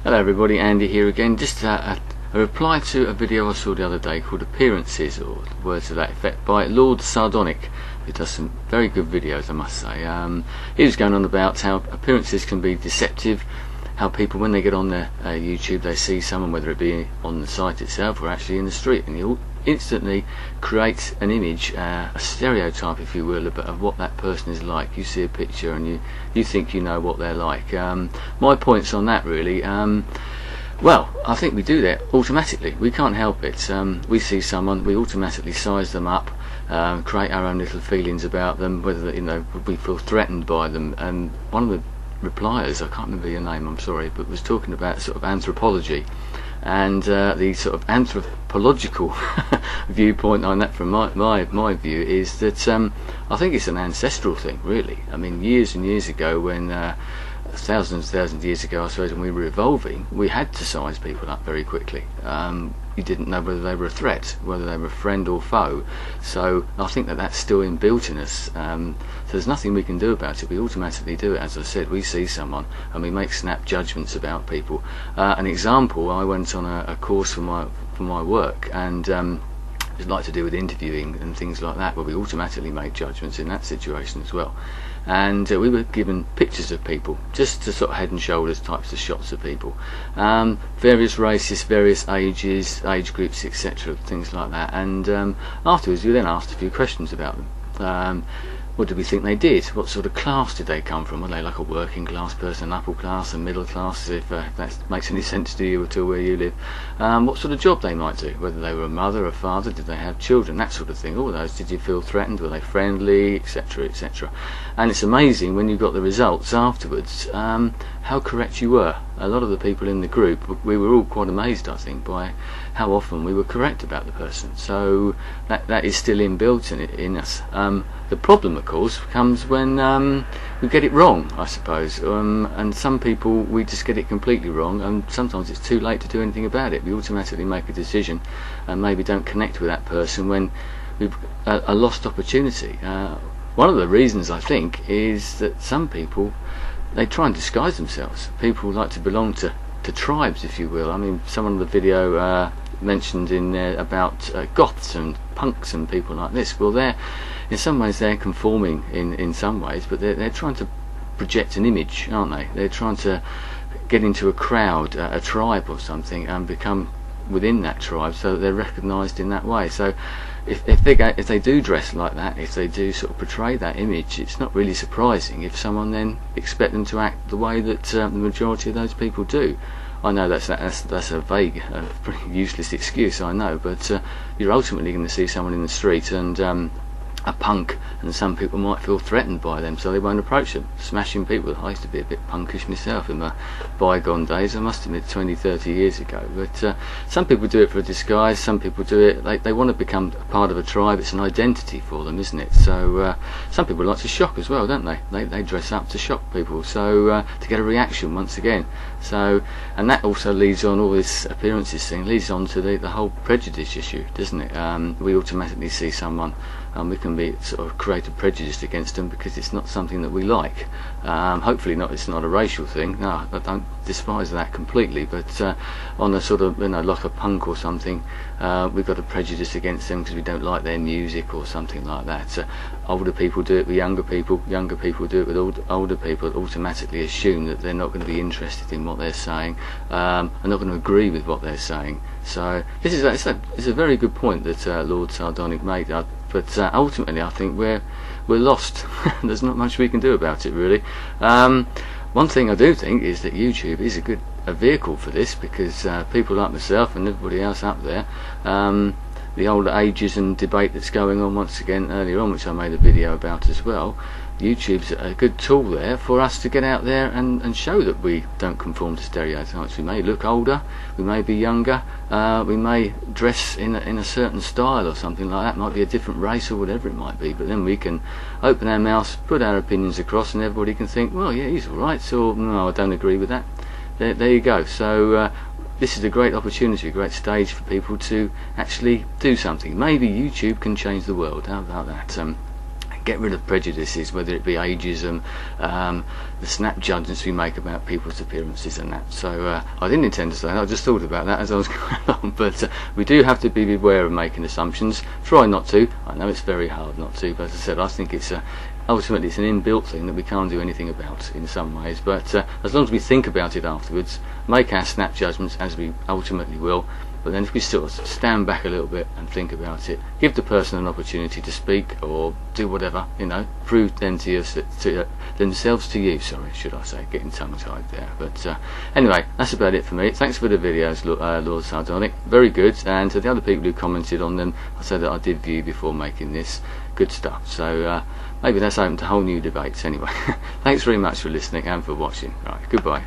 Hello everybody, Andy here again. Just a reply to a video I saw the other day called Appearances, or words to that effect, by Lordsardonic, who does some very good videos, I must say. He was going on about how appearances can be deceptive, how people, when they get on their YouTube, they see someone, whether it be on the site itself or actually in the street, and he instantly creates an image, a stereotype if you will, of what that person is like. You see a picture and you think you know what they're like. My points on that really, well, I think we do that automatically. We can't help it. We see someone, we automatically size them up, create our own little feelings about them, whether we feel threatened by them. And one of the repliers, I can't remember your name, I'm sorry, but was talking about sort of anthropology and the sort of anthropological viewpoint on that. From my view is that I think it's an ancestral thing really. I mean, years and years ago, when thousands of years ago I suppose, when we were evolving, we had to size people up very quickly. You didn't know whether they were a threat, whether they were a friend or foe. So I think that that's still inbuilt in us. So there's nothing we can do about it. We automatically do it. As I said, we see someone and we make snap judgments about people. An example, I went on a course for my work, and it's like to do with interviewing and things like that, where we automatically make judgments in that situation as well. And we were given pictures of people, just to sort of head and shoulders types of shots of people, various races, various ages, age groups, etc., things like that. And afterwards we then asked a few questions about them. What did we think they did? What sort of class did they come from? Were they like a working class person, upper class, and middle class, if that makes any sense to you at all where you live? What sort of job they might do? Whether they were a mother, a father, did they have children, that sort of thing. All those. Did you feel threatened? Were they friendly, etc., etc.? And it's amazing when you got the results afterwards, how correct you were. A lot of the people in the group, we were all quite amazed, I think, by how often we were correct about the person. So that is still inbuilt in us. The problem, of course, comes when we get it wrong, I suppose. And some people, we just get it completely wrong, and sometimes it's too late to do anything about it. We automatically make a decision and maybe don't connect with that person when we've a lost opportunity. One of the reasons, I think, is that some people, they try and disguise themselves. People like to belong to tribes, if you will. I mean, someone in the video mentioned in there about goths and punks and people like this. Well, in some ways they're conforming in some ways, but they're trying to project an image, aren't they? They're trying to get into a crowd, a tribe or something, and become within that tribe so that they're recognised in that way. So if they do dress like that, if they do sort of portray that image, it's not really surprising if someone then expect them to act the way that the majority of those people do. I know that's a vague, pretty useless excuse, I know, but you're ultimately going to see someone in the street and a punk, and some people might feel threatened by them, so they won't approach them. Smashing people. I used to be a bit punkish myself in my bygone days, I must admit, 20-30 years ago. But some people do it for a disguise, some people do it, they want to become a part of a tribe. It's an identity for them, isn't it? So some people like to shock as well, don't they? They dress up to shock people, so to get a reaction once again. So, and that also leads on, all this appearances thing leads on to the whole prejudice issue, doesn't it? We automatically see someone, we can be sort of create a prejudice against them because it's not something that we like. Hopefully not. It's not a racial thing. No, I don't despise that completely. But on a sort of, like a punk or something, we've got a prejudice against them because we don't like their music or something like that. Older people do it with younger people. Younger people do it with older people. Automatically assume that they're not going to be interested in what they're saying, are not going to agree with what they're saying. So it's a very good point that Lord Sardonic made. But ultimately, I think we're lost. There's not much we can do about it, really. One thing I do think is that YouTube is a vehicle for this, because people like myself and everybody else up there, the older ageism debate that's going on once again earlier on, which I made a video about as well. YouTube's a good tool there for us to get out there and show that we don't conform to stereotypes. We may look older, we may be younger, we may dress in a certain style or something like that, might be a different race or whatever it might be, but then we can open our mouths, put our opinions across, and everybody can think, well, yeah, he's alright, or no, I don't agree with that. There you go. So this is a great opportunity, a great stage for people to actually do something. Maybe YouTube can change the world. How about that? get rid of prejudices, whether it be ageism, the snap judgments we make about people's appearances and that. So I didn't intend to say that, I just thought about that as I was going along, but we do have to be aware of making assumptions. Try not to. I know it's very hard not to, but as I said, I think it's ultimately it's an inbuilt thing that we can't do anything about in some ways, but as long as we think about it afterwards, make our snap judgments, as we ultimately will, but then if we sort of stand back a little bit and think about it, give the person an opportunity to speak or do whatever, you know, prove them to themselves to you, sorry, should I say, getting tongue-tied there. But anyway, that's about it for me. Thanks for the videos, Lord Sardonic, very good, and to the other people who commented on them, I said that I did view before making this, good stuff. So maybe that's open to whole new debates anyway. Thanks very much for listening and for watching. Right, goodbye.